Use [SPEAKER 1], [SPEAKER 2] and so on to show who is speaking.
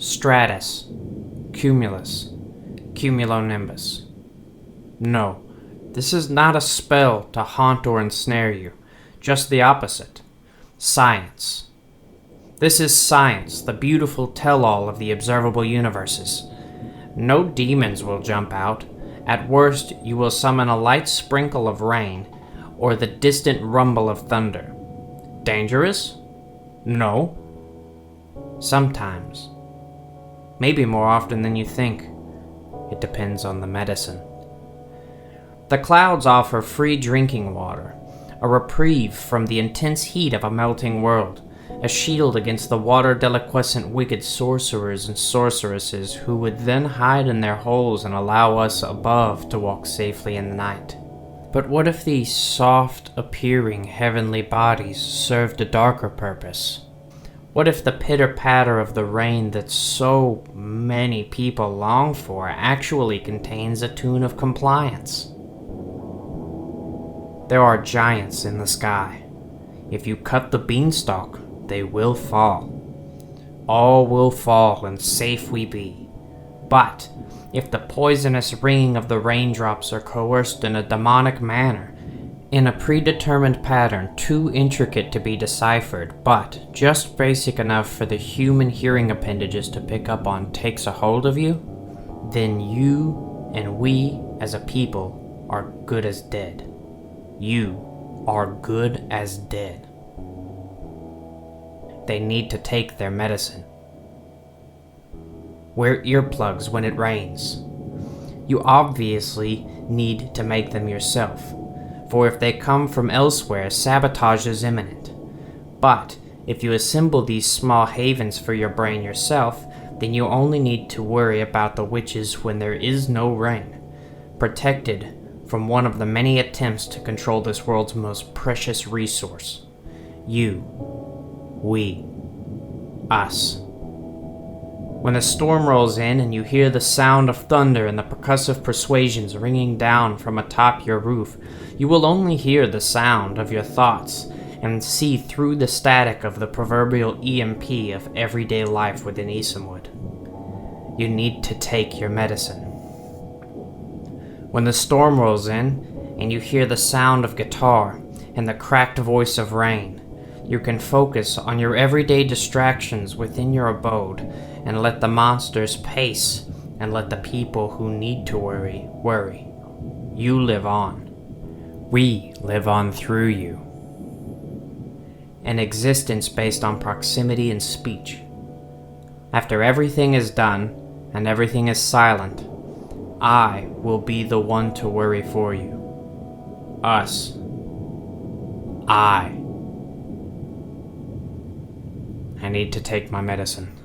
[SPEAKER 1] stratus, cumulus, cumulonimbus. No, this is not a spell to haunt or ensnare you, just the opposite. Science. This is science, the beautiful tell-all of the observable universes. No demons will jump out. At worst, you will summon a light sprinkle of rain, or the distant rumble of thunder. Dangerous? No. Sometimes. Maybe more often than you think. It depends on the medicine. The clouds offer free drinking water, a reprieve from the intense heat of a melting world, a shield against the water-deliquescent wicked sorcerers and sorceresses who would then hide in their holes and allow us above to walk safely in the night. But what if these soft-appearing heavenly bodies served a darker purpose? What if the pitter-patter of the rain that so many people long for actually contains a tune of compliance? There are giants in the sky. If you cut the beanstalk, they will fall. All will fall, and safe we be. But if the poisonous ringing of the raindrops are coerced in a demonic manner, in a predetermined pattern too intricate to be deciphered, but just basic enough for the human hearing appendages to pick up on, takes a hold of you, then you and we as a people are good as dead. You are good as dead. They need to take their medicine. Wear earplugs when it rains. You obviously need to make them yourself, for if they come from elsewhere, sabotage is imminent. But if you assemble these small havens for your brain yourself, then you only need to worry about the witches when there is no rain, protected from one of the many attempts to control this world's most precious resource. You. We. Us. When the storm rolls in and you hear the sound of thunder and the percussive persuasions ringing down from atop your roof, you will only hear the sound of your thoughts and see through the static of the proverbial EMP of everyday life within Issamwood. You need to take your medicine. When the storm rolls in and you hear the sound of guitar and the cracked voice of rain, you can focus on your everyday distractions within your abode and let the monsters pace and let the people who need to worry. You live on. We live on through you. An existence based on proximity and speech. After everything is done and everything is silent, I will be the one to worry for you. Us. I need to take my medicine.